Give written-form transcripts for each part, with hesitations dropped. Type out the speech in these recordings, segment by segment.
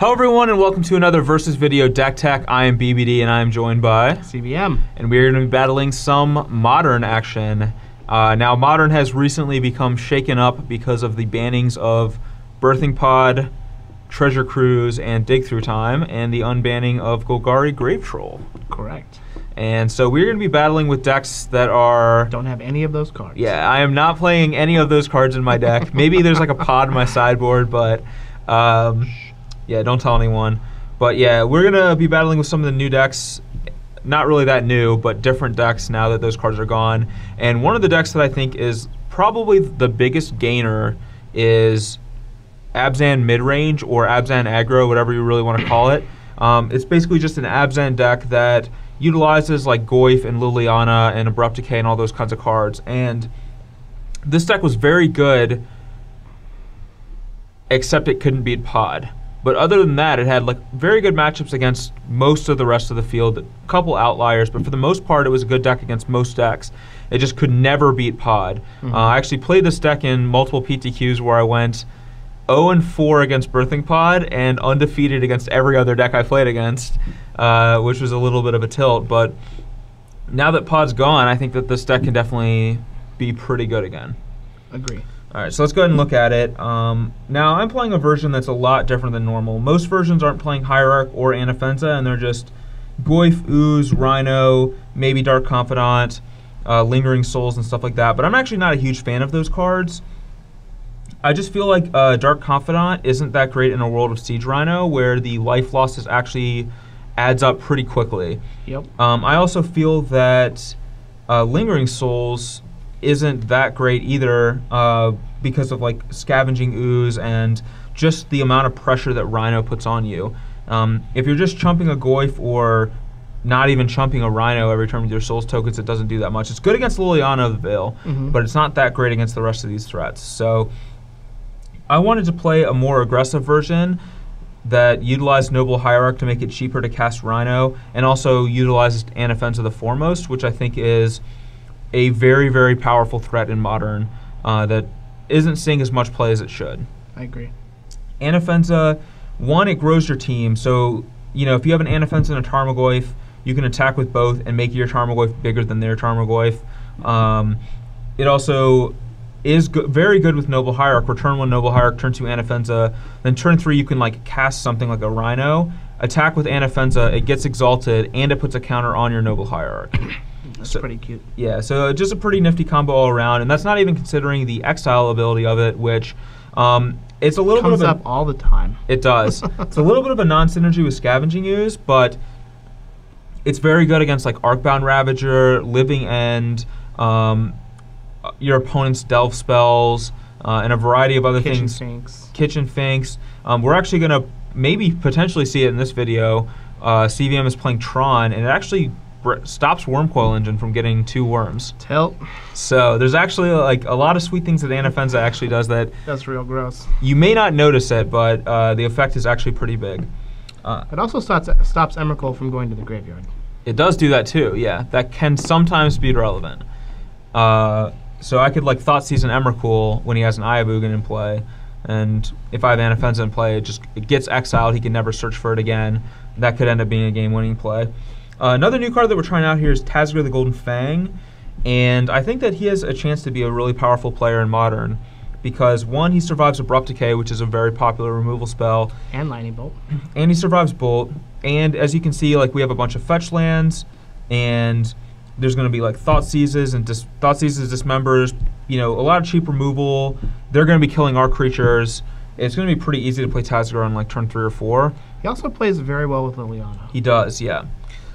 Hello everyone and welcome to another Versus Video Deck Tech. I am BBD and I am joined by CBM. And we're going to be battling some Modern action. Now Modern has recently become shaken up because of the bannings of Birthing Pod, Treasure Cruise, and Dig Through Time, and the unbanning of Golgari Grave Troll. Correct. And so we're going to be battling with decks that are... Don't have any of those cards. Yeah, I am not playing any of those cards in my deck. Maybe there's like a pod in my sideboard, but... yeah, don't tell anyone. But yeah, we're going to be battling with some of the new decks. Not really that new, but different decks now that those cards are gone. And one of the decks that I think is probably the biggest gainer is Abzan Midrange or Abzan Aggro, whatever you really want to call it. It's basically just an Abzan deck that utilizes like Goyf and Liliana and Abrupt Decay and all those kinds of cards. And this deck was very good, except it couldn't beat Pod. But other than that, it had like very good matchups against most of the rest of the field. A couple outliers, but for the most part, it was a good deck against most decks. It just could never beat Pod. I actually played this deck in multiple PTQs where I went 0-4 against Birthing Pod and undefeated against every other deck I played against, which was a little bit of a tilt. But now that Pod's gone, I think that this deck can definitely be pretty good again. Agree. All right, so let's go ahead and look at it. Now, I'm playing a version that's a lot different than normal. Most versions aren't playing Hierarch or Anafenza, and they're just Goyf, Ooze, Rhino, maybe Dark Confidant, Lingering Souls, and stuff like that. But I'm actually not a huge fan of those cards. I just feel like Dark Confidant isn't that great in a world of Siege Rhino, where the life loss actually adds up pretty quickly. Yep. I also feel that Lingering Souls isn't that great either because of like Scavenging Ooze and just the amount of pressure that Rhino puts on you. If you're just chumping a Goyf or not even chumping a Rhino every turn with your Souls tokens, it doesn't do that much. It's good against Liliana of the Veil, but it's not that great against the rest of these threats. So I wanted to play a more aggressive version that utilized Noble Hierarch to make it cheaper to cast Rhino, and also utilized Anafenza the Foremost, which I think is a very, very powerful threat in Modern that isn't seeing as much play as it should. I agree. Anafenza, one, it grows your team. So, you know, if you have an Anafenza and a Tarmogoyf, you can attack with both and make your Tarmogoyf bigger than their Tarmogoyf. It also is very good with Noble Hierarch. Return 1 Noble Hierarch, turn 2 Anafenza. Then turn 3 you can like cast something like a Rhino, attack with Anafenza, it gets exalted, and it puts a counter on your Noble Hierarch. That's pretty cute. Yeah, so just a pretty nifty combo all around, and that's not even considering the exile ability of it, which it's a little bit of comes up all the time. It does. It's a little bit of a non-synergy with Scavenging Ooze, but it's very good against like Arcbound Ravager, Living End, your opponent's Delve spells, and a variety of other things. Kitchen Finks. We're actually going to maybe potentially see it in this video. CVM is playing Tron, and it actually stops Wormcoil Engine from getting 2 worms. Tilt. So there's actually like a lot of sweet things that Anafenza actually does that... That's real gross. You may not notice it, but the effect is actually pretty big. It also stops Emrakul from going to the graveyard. It does do that too, yeah. That can sometimes be relevant. So I could like Thoughtseize an Emrakul when he has an Ayabugan in play, and if I have Anafenza in play, it gets exiled, he can never search for it again. That could end up being a game-winning play. Another new card that we're trying out here is Tazgir the Golden Fang, and I think that he has a chance to be a really powerful player in Modern because, one, he survives Abrupt Decay, which is a very popular removal spell. And Lightning Bolt. And he survives Bolt, and as you can see, like we have a bunch of fetch lands, and there's going to be like Thoughtseizes and Thoughtseizes, Dismembers, you know, a lot of cheap removal. They're going to be killing our creatures. It's going to be pretty easy to play Tazgir on like turn 3 or 4. He also plays very well with Liliana. He does, yeah.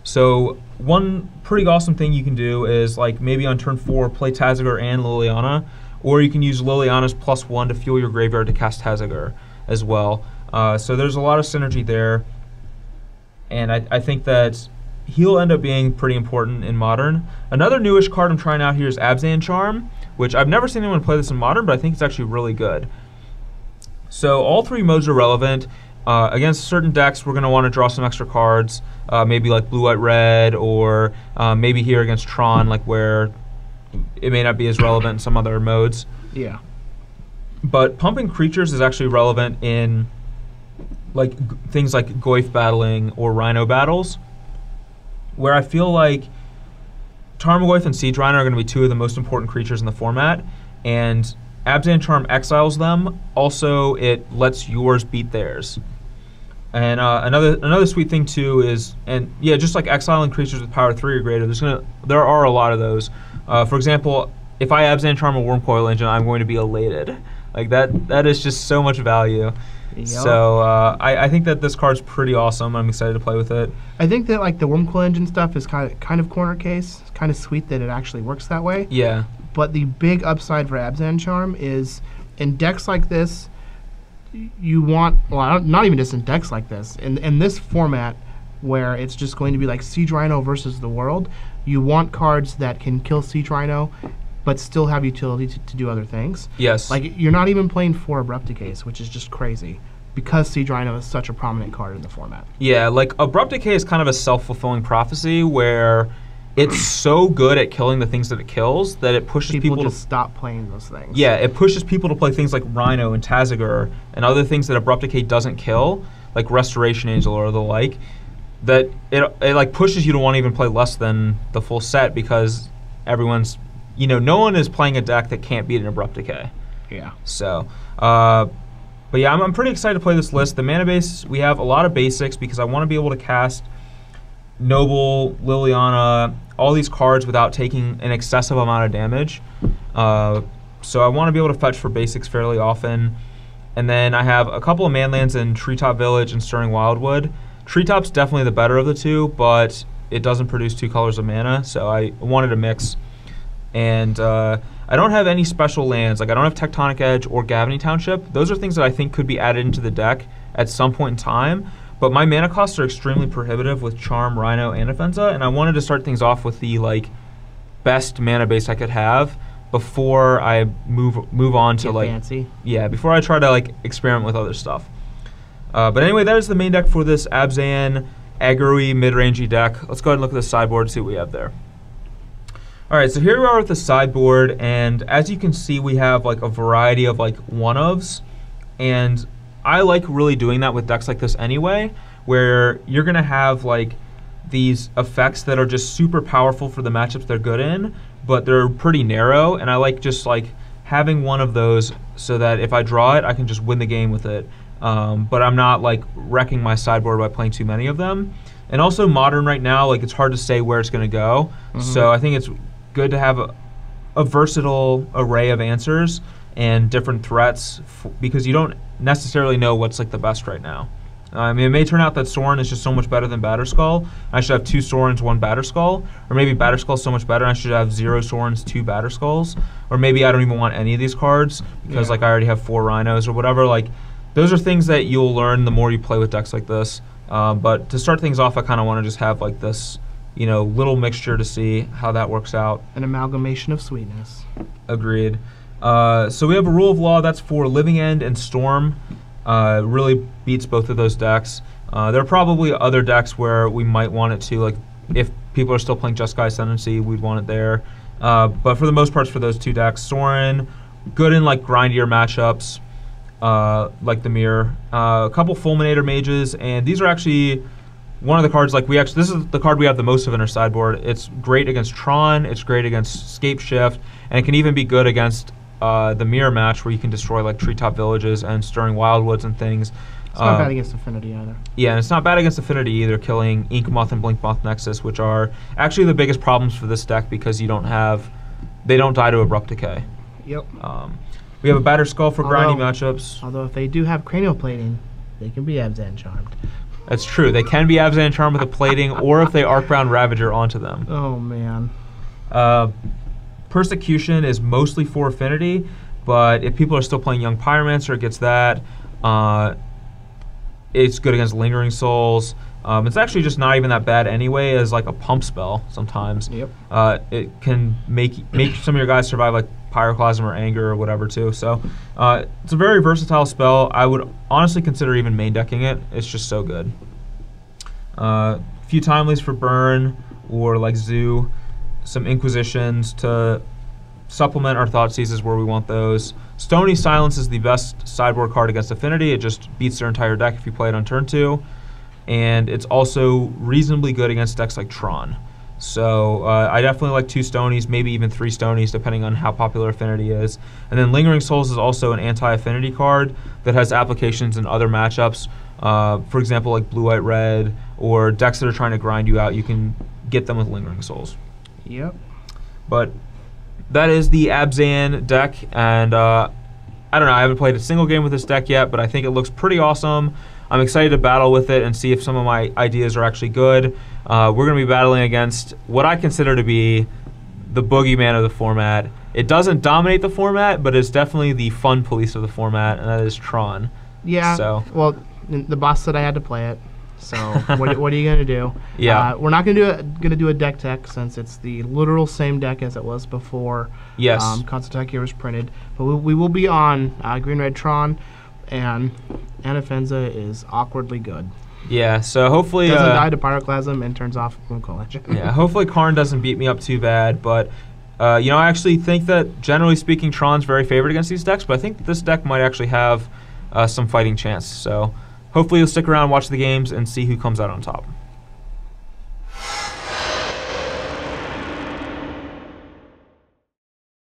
So one pretty awesome thing you can do is like maybe on turn 4 play Tazgir and Liliana, or you can use Liliana's +1 to fuel your graveyard to cast Tazgir as well. So there's a lot of synergy there, and I think that he'll end up being pretty important in Modern. Another newish card I'm trying out here is Abzan Charm, which I've never seen anyone play this in Modern, but I think it's actually really good. So all 3 modes are relevant. Against certain decks, we're going to want to draw some extra cards, maybe like Blue, White, Red, or maybe here against Tron, like where it may not be as relevant in some other modes. Yeah. But pumping creatures is actually relevant in like things like Goyf battling or Rhino battles, where I feel like Tarmogoyf and Siege Rhino are going to be two of the most important creatures in the format, and Abzan Charm exiles them. Also, it lets yours beat theirs. And another sweet thing too is, and yeah, just like exiling creatures with power 3 or greater, there are a lot of those. For example, if I Abzan Charm a Wormcoil Engine, I'm going to be elated. Like that is just so much value. Yep. So I think that this card's pretty awesome. I'm excited to play with it. I think that like the Wormcoil Engine stuff is kind of corner case. It's kind of sweet that it actually works that way. Yeah. But the big upside for Abzan Charm is in decks like this, you want, well, not even just in decks like this, in this format where it's just going to be like Siege Rhino versus the world, you want cards that can kill Siege Rhino but still have utility to do other things. Yes. Like, you're not even playing 4 Abrupt Decays, which is just crazy, because Siege Rhino is such a prominent card in the format. Yeah, like, Abrupt Decay is kind of a self-fulfilling prophecy where it's so good at killing the things that it kills that it pushes people to to stop playing those things. Yeah, it pushes people to play things like Rhino and Tazagur and other things that Abrupt Decay doesn't kill, like Restoration Angel or the like, that it like pushes you to want to even play less than the full set because everyone's, no one is playing a deck that can't beat an Abrupt Decay. Yeah. So, but yeah, I'm pretty excited to play this list. The mana base, we have a lot of basics because I want to be able to cast Noble, Liliana, all these cards without taking an excessive amount of damage. So I want to be able to fetch for basics fairly often. And then I have a couple of manlands in Treetop Village and Stirring Wildwood. Treetop's definitely the better of the two, but it doesn't produce 2 colors of mana, so I wanted a mix. And I don't have any special lands. Like, I don't have Tectonic Edge or Gavany Township. Those are things that I think could be added into the deck at some point in time. But my mana costs are extremely prohibitive with Charm, Rhino, and Offensa, and I wanted to start things off with the best mana base I could have before I move on to fancy. Yeah, before I try to experiment with other stuff. But anyway, that is the main deck for this Abzan Aggro-y mid-rangey deck. Let's go ahead and look at the sideboard and see what we have there. All right, so here we are with the sideboard, and as you can see, we have a variety of one-ofs, and I like really doing that with decks like this anyway, where you're going to have these effects that are just super powerful for the matchups they're good in, but they're pretty narrow, and I like just having one of those so that if I draw it, I can just win the game with it. But I'm not wrecking my sideboard by playing too many of them. And also Modern right now, it's hard to say where it's going to go. Mm-hmm. So I think it's good to have a versatile array of answers and different threats because you don't necessarily know what's the best right now. I mean, it may turn out that Sorin is just so much better than Batterskull. I should have 2 Sorins, 1 Batterskull. Or maybe Batterskull's so much better and I should have 0 Sorins, 2 Batterskulls. Or maybe I don't even want any of these cards because I already have 4 Rhinos or whatever. Those are things that you'll learn the more you play with decks like this. But to start things off, I kind of want to just have this, little mixture to see how that works out. An amalgamation of sweetness. Agreed. So we have a Rule of Law that's for Living End and Storm. Really beats both of those decks. There are probably other decks where we might want it to, if people are still playing Jeskai Ascendancy, we'd want it there. But for the most part, for those 2 decks, Sorin, good in grindier matchups, like the Mirror. A couple Fulminator Mages, and these are actually one of the cards, this is the card we have the most of in our sideboard. It's great against Tron, it's great against Scape Shift, and it can even be good against the Mirror match where you can destroy Treetop Villages and Stirring Wildwoods and things. It's not bad against Affinity either. Yeah, and it's not bad against Affinity either, killing Inkmoth and Blinkmoth Nexus, which are actually the biggest problems for this deck because they don't die to Abrupt Decay. Yep. We have a Batterskull for grinding matchups. Although if they do have cranial plating, they can be Abzan Charmed. That's true. They can be Abzan Charmed with a plating, or if they Arcbound Ravager onto them. Oh, man. Persecution is mostly for Affinity, but if people are still playing Young Pyromancer, it gets that. It's good against Lingering Souls. It's actually just not even that bad anyway as a pump spell sometimes. Yep. It can make some of your guys survive Pyroclasm or Anger or whatever too. So it's a very versatile spell. I would honestly consider even main decking it. It's just so good. A few Timelies for Burn or Zoo. Some Inquisitions to supplement our Thoughtseizes where we want those. Stony Silence is the best sideboard card against Affinity. It just beats their entire deck if you play it on turn 2. And it's also reasonably good against decks like Tron. So I definitely like 2 Stonies, maybe even 3 Stonies, depending on how popular Affinity is. And then Lingering Souls is also an anti-Affinity card that has applications in other matchups. For example, like Blue-White Red, or decks that are trying to grind you out, you can get them with Lingering Souls. Yep. But that is the Abzan deck, and I don't know, I haven't played a single game with this deck yet, but I think it looks pretty awesome. I'm excited to battle with it and see if some of my ideas are actually good. We're going to be battling against what I consider to be the boogeyman of the format. It doesn't dominate the format, but it's definitely the fun police of the format, and that is Tron. Yeah, so. Well, the boss said I had to play it. So what are you gonna do? Yeah, we're not gonna do a deck tech since it's the literal same deck as it was before. Yes. Constant Attack was printed, but we will be on Green Red Tron, and Anafenza is awkwardly good. Yeah, so hopefully doesn't die to Pyroclasm and turns off Moon College. Yeah, hopefully Karn doesn't beat me up too bad, but you know, I actually think that generally speaking, Tron's very favored against these decks, but I think this deck might actually have some fighting chance. So hopefully you'll stick around, watch the games, and see who comes out on top.